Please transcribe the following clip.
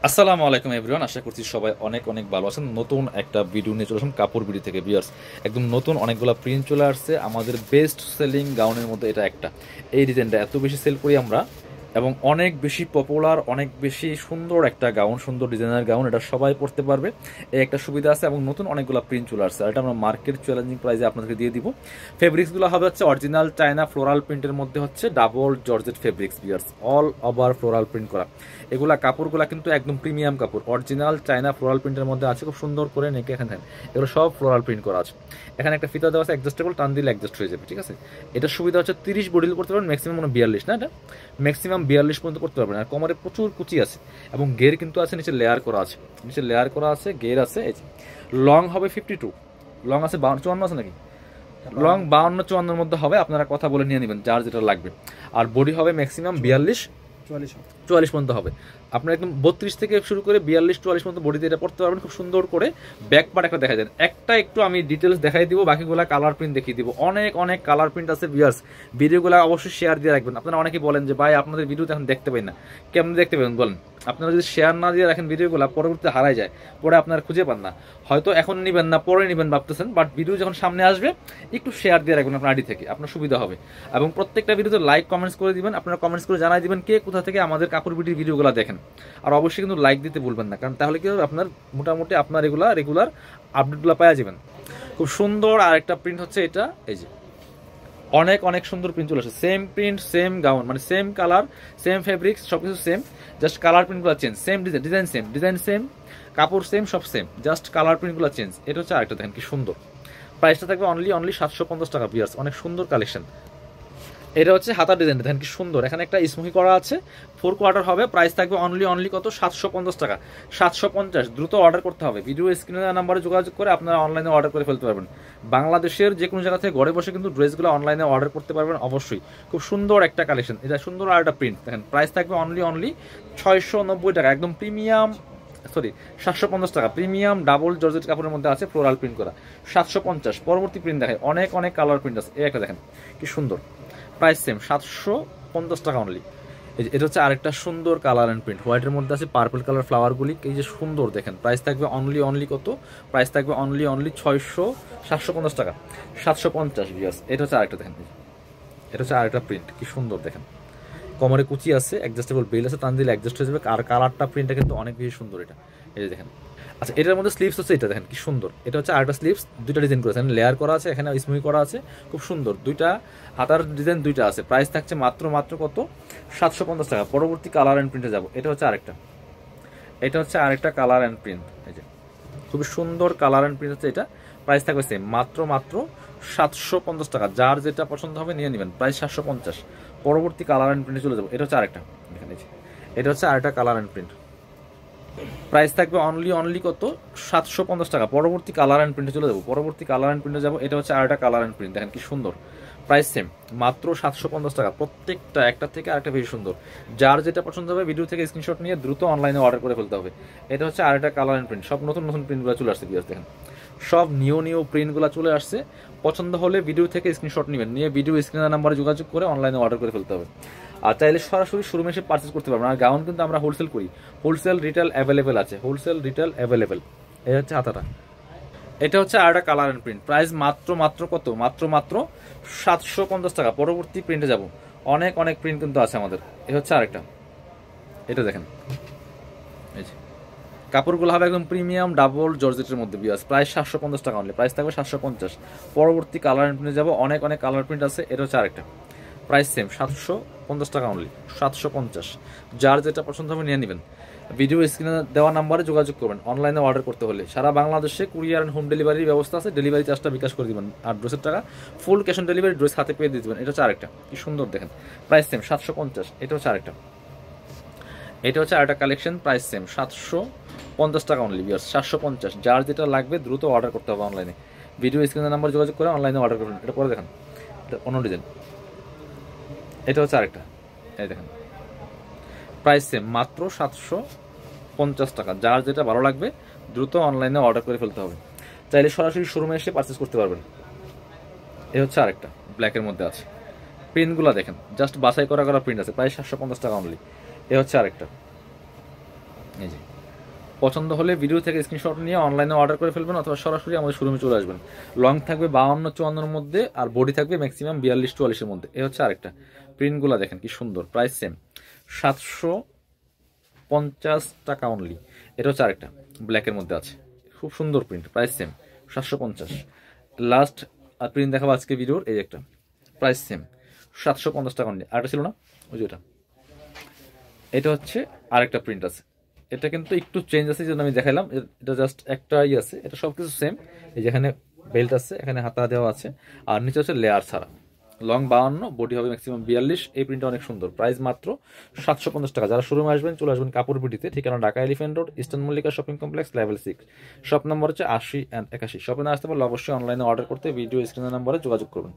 আসসালামু আলাইকুম এভরিওয়ান, আশা করছি সবাই অনেক অনেক ভালো আছেন। নতুন একটা ভিডিও নিয়ে চলে আসলাম কাপড় বিডি থেকে ভিউয়ার্স। একদম নতুন অনেকগুলো প্রিন্ট চলে আসছে। আমাদের বেস্ট সেলিং গাউনের মধ্যে এটা একটা। এই ডিজাইনটা এত বেশি সেল করি আমরা এবং অনেক বেশি পপুলার, অনেক বেশি সুন্দর একটা গাউন, সুন্দর ডিজাইনার গাউন, এটা সবাই পড়তে পারবে। এই একটা সুবিধা আছে এবং নতুন অনেকগুলো প্রিন্ট চলে আসছে। আর এটা আমরা মার্কেট চ্যালেঞ্জিং প্রাইসে আপনাদেরকে দিয়ে দিব। ফেব্রিক্সগুলো হবে হচ্ছে অরিজিনাল চায়না ফ্লোরাল প্রিন্টের মধ্যে হচ্ছে double georgette fabrics viewers, all over floral print করা। এগুলা কাপড়গুলা কিন্তু একদম প্রিমিয়াম কাপড়, অরিজিনাল চায়না ফ্লোরাল প্রিন্টের মধ্যে আছে, খুব সুন্দর করে নেকে এখানে দেখেন এগুলো সব ফ্লোরাল প্রিন্ট করা আছে। এখানে একটা ফিতা দেওয়া আছে অ্যাডজাস্টেবল, টান দিলে অ্যাডজাস্ট হয়ে যাবে, ঠিক আছে। এটা সুবিধা হচ্ছে 30 বডিল করতে পারবেন, ম্যাক্সিমাম 42 না, এটা ম্যাক্সিমাম 42 পর্যন্ত করতে পারবেন। আর কোমরে প্রচুর কুচি আছে এবং গের কিন্তু আছে, নিচে লেয়ার করা আছে, নিচে লেয়ার করা আছে, গের আছে। লং হবে 52, লং আছে 54 আছে নাকি, লং 52-54 মধ্যে হবে, আপনারা কথা বলে নিয়ে নেবেন যার যেটা লাগবে। আর বডি হবে ম্যাক্সিমাম 42-44 পর্যন্ত হবে। আপনার একদম 32 থেকে শুরু করে 42-44 পর্যন্ত বডিতে এটা পড়তে পারবেন খুব সুন্দর করে। ব্যাক পার্ট একটা দেখা যায়, একটা একটু আমি ডিটেলস দেখাই দিব, বাকিগুলো কালার প্রিন্ট দেখিয়ে দিব। অনেক অনেক কালার প্রিন্ট আছে ভিউয়ার্স। ভিডিওগুলো অবশ্যই শেয়ার দিয়ে রাখবেন। আপনারা অনেকেই বলেন যে ভাই আপনাদের ভিডিওতে এখন দেখতে পাই না, কেমন দেখতে পাবেন বলেন। আপনারা যদি শেয়ার না দিয়ে রাখেন ভিডিওগুলো, পরবর্তীতে হারাই যায়, পরে আপনারা খুঁজে পান না। হয়তো এখন নেবেন না, পরে নেবেন ভাবতেছেন, বাট ভিডিও যখন সামনে আসবে একটু শেয়ার দিয়ে রাখবেন আপনার আইডি থেকে, আপনার সুবিধা হবে। এবং প্রত্যেকটা ভিডিওতে লাইক কমেন্টস করে দিবেন, আপনারা কমেন্টস করে জানাই দিবেন কে কোথা থেকে আমাদের কাপড় বিটির ভিডিওগুলো দেখেন। আর অবশ্যই কিন্তু লাইক দিতে ভুলবেন না, কারণ তাহলে কি হবে, আপনার মোটামুটি আপনার রেগুলার আপডেটগুলো পাওয়া যাবেন। খুব সুন্দর আর একটা প্রিন্ট হচ্ছে এটা, এই যে অনেক অনেক সুন্দর প্রিন্ট চলে আসে। সেম প্রিন্ট, সেম গাউন, মানে সেম কালার, সেম ফেব্রিক্স, সবকিছু সেম, জাস্ট কালার প্রিন্টগুলো চেঞ্জ। সেম ডিজাইন সেম, কাপড় সেম, সব সেম, জাস্ট কালার প্রিন্টগুলো চেঞ্জ। এটা হচ্ছে আরেকটা, দেখেন কি সুন্দর। প্রাইসটা থাকবে অনলি 750 টাকা পিয়ার্স, অনেক সুন্দর কালেকশন। এটা হচ্ছে হাতার ডিজাইন, দেখেন কি সুন্দর। এখানে একটা স্মোকি করা আছে, 4 কোয়ার্টার হবে। প্রাইস থাকবে অনলি কত, 750 টাকা, 750। দ্রুত অর্ডার করতে হবে, ভিডিও স্ক্রিনের নাম্বারে যোগাযোগ করে আপনারা অনলাইনে অর্ডার করে ফেলতে পারবেন। বাংলাদেশের যে কোনো জায়গা থেকে ঘরে বসে কিন্তু ড্রেসগুলো অনলাইনে অর্ডার করতে পারবেন অবশ্যই। খুব সুন্দর একটা কালেকশন, এটা সুন্দর আর একটা প্রিন্ট দেখেন। প্রাইস থাকবে অনলি 690 টাকা, একদম প্রিমিয়াম, সরি 750 টাকা। প্রিমিয়াম ডাবল জর্জেট কাপড়ের মধ্যে আছে, ফ্লোরাল প্রিন্ট করা, 750। পরবর্তী প্রিন্ট দেখেন, অনেক অনেক কালার প্রিন্ট আছে। এই একটা দেখেন কি সুন্দর, প্রাইস সেম 750 টাকা অনলি। এটা হচ্ছে আরেকটা সুন্দর কালার অ্যান্ড প্রিন্ট, হোয়াইটের মধ্যে আছে পার্পল কালার ফ্লাওয়ারগুলি, এই যে সুন্দর দেখেন। প্রাইস থাকবে অনলি কত, প্রাইস থাকবে অনলি 750 টাকা, 750 ভিউয়ার্স। এটা হচ্ছে আরেকটা দেখেন, এটা হচ্ছে আরেকটা প্রিন্ট কি সুন্দর দেখেন। কোমরে কুচি আছে, অ্যাডজাস্টেবল বেল আছে, টান দিলে অ্যাডজাস্ট হয়ে যাবে। আর কালারটা প্রিন্টটা কিন্তু অনেক বেশি সুন্দর এটা, এই যে দেখেন। আচ্ছা, এটার মধ্যে স্লিভস হচ্ছে, এটা দেখেন কি সুন্দর। এটা হচ্ছে আরেকটা স্লিভস, দুইটা ডিজাইন করেছে, লেয়ার করা আছে, এখানে স্মুই করা আছে, খুব সুন্দর। দুইটা হাতার ডিজাইন দুইটা আছে। প্রাইস থাকছে মাত্র কত, 750 টাকা। পরবর্তী কালার অ্যান্ড প্রিন্টে যাবো। এটা হচ্ছে আরেকটা কালার অ্যান্ড প্রিন্ট, এই যে খুবই সুন্দর কালার অ্যান্ড প্রিন্ট হচ্ছে এটা। প্রাইস থাকবে সেম, মাত্র 750 টাকা। যার যেটা পছন্দ হবে নিয়ে নেবেন, প্রাইস 750। পরবর্তী কালার অ্যান্ড প্রিন্টে চলে যাবো। এটা হচ্ছে আরেকটা, এখানে এটা হচ্ছে আরেকটা কালার অ্যান্ড প্রিন্ট। প্রাইস থাকবে অনলি কত, 750 টাকা। পরবর্তী কালার অ্যান্ড প্রিন্টে চলে যাবো, পরবর্তী কালার অ্যান্ড প্রিন্টে যাবো। এটা হচ্ছে আরেকটা কালার অ্যান্ড প্রিন্ট, দেখেন কি সুন্দর। প্রাইস সেম, মাত্র 750 টাকা। প্রত্যেকটা একটা থেকে আরেকটা বেশি সুন্দর। যার যেটা পছন্দ হবে ভিডিও থেকে স্ক্রিনশট নিয়ে দ্রুত অনলাইনে অর্ডার করে ফেলতে হবে। এটা হচ্ছে আরেকটা কালার অ্যান্ড প্রিন্ট, সব নতুন প্রিন্টগুলো চলে আসছে বিয়াস, দেখেন সব নিউ প্রিন্টগুলো চলে আসছে। পছন্দ হলে ভিডিও থেকে স্ক্রিনশট নেবেন, নিয়ে ভিডিও স্ক্রিনের নাম্বারে যোগাযোগ করে অনলাইনে অর্ডার করে ফেলতে হবে। আর চাইলে সরাসরি শোরুমে এসে পারচেস করতে পারবেন। আর গাউন কিন্তু আমরা হোলসেল করি, হোলসেল রিটেল অ্যাভেলেবেল আছে, হোলসেল রিটেল অ্যাভেলেবেল। এই হচ্ছে হাতাটা। এটা হচ্ছে আরেকটা কালার অ্যান্ড প্রিন্ট, প্রাইস মাত্র কত, মাত্র 750 টাকা। পরবর্তী প্রিন্টে যাব, অনেক অনেক প্রিন্ট কিন্তু আছে আমাদের। এই হচ্ছে আরেকটা, এটা দেখেন, এই যে কাপড়গুলো হবে একদম প্রিমিয়াম ডাবল জর্জেটের মধ্যে বিয়াস। প্রাইস 750 টাকা অনলি, প্রাইস থাকবে 750। পরবর্তী কালার অ্যান্ড প্রিন্টে যাবো, অনেক অনেক কালার প্রিন্ট আছে। এটা হচ্ছে আরেকটা, প্রাইস সেম 750 টাকা অনলি, 750। যার যেটা পছন্দ হবে নিয়ে নেবেন। ভিডিও স্ক্রিনে দেওয়া নাম্বারে যোগাযোগ করবেন অনলাইনে অর্ডার করতে হলে। সারা বাংলাদেশে কুরিয়ার অ্যান্ড হোম ডেলিভারির ব্যবস্থা আছে, ডেলিভারি চার্জটা বিকাশ করে দিবেন। আর ড্রেসের টাকা full cash on delivery, dress হাতে পেয়ে দিয়ে দেবেন। এটা হচ্ছে আরেকটা কি সুন্দর দেখেন, প্রাইস সেম 750। এটা হচ্ছে আরেকটা, এটা হচ্ছে আরেকটা কালেকশন, প্রাইস সেম 750 টাকা অনলি ভিউয়ার্স, 750। যার যেটা লাগবে দ্রুত অর্ডার করতে হবে অনলাইনে। ভিডিও স্ক্রিনের নাম্বার যোগাযোগ করে অনলাইনে অর্ডার করবেন। এটা পরে দেখেন, এটা অন্য ডিজাইন। এটা হচ্ছে আরেকটা, এই দেখেন প্রাইস সেম, মাত্র 750 টাকা। যার যেটা ভালো লাগবে দ্রুত অনলাইনে অর্ডার করে ফেলতে হবে। চাইলে সরাসরি শোরুমে এসে পারচেস করতে পারবেন। এই হচ্ছে আরেকটা, ব্ল্যাকের মধ্যে আছে। প্রিন্টগুলো দেখেন, জাস্ট বাছাই করা প্রিন্ট আছে, প্রায় 750 টাকা অনলি। এ হচ্ছে আরেকটা, এই যে পছন্দ হলে ভিডিও থেকে স্ক্রিনশট নিয়ে অনলাইনে অর্ডার করে ফেলবেন অথবা সরাসরি আমাদের শোরুমে চলে আসবেন। লং থাকবে 52-54 মধ্যে, আর বডি থাকবে ম্যাক্সিমাম 42-44 মধ্যে। এই হচ্ছে আরেকটা। প্রিন্টগুলো দেখেন কি সুন্দর, প্রাইস সেম 750 টাকা অনলি। এটা হচ্ছে আরেকটা, ব্ল্যাকের মধ্যে আছে, খুব সুন্দর প্রিন্ট, প্রাইস সেম 750। লাস্ট আর প্রিন্ট দেখাবো আজকে ভিডিওর, এই একটা, প্রাইস সেম 750 টাকা অনলি। আরেকটা ছিল না ওই যে এটা, এটা হচ্ছে আরেকটা প্রিন্ট আছে, এটা কিন্তু একটু চেঞ্জ আছে, যেটা আমি দেখাইলাম। এটা জাস্ট একটাই আছে, এটা সব কিছু সেম। এই যেখানে বেল্ট আছে, এখানে হাতা দেওয়া আছে, আর নিচে হচ্ছে লেয়ার ছাড়া। লং 52, বডি হবে ম্যাক্সিমাম 42। এই প্রিন্টটা অনেক সুন্দর, প্রাইস মাত্র 750 টাকা। যারা শোরুমে আসবেন চলে আসবেন কাপড় বিডিতে, ঠিকানা Dhaka elephant road, eastern Mallika shopping complex, level 6। Shop number হচ্ছে 80 and 81। শপে না আসতে পারলে অবশ্যই অনলাইনে অর্ডার করতে ভিডিও স্ক্রিনের নম্বরে যোগাযোগ করবেন।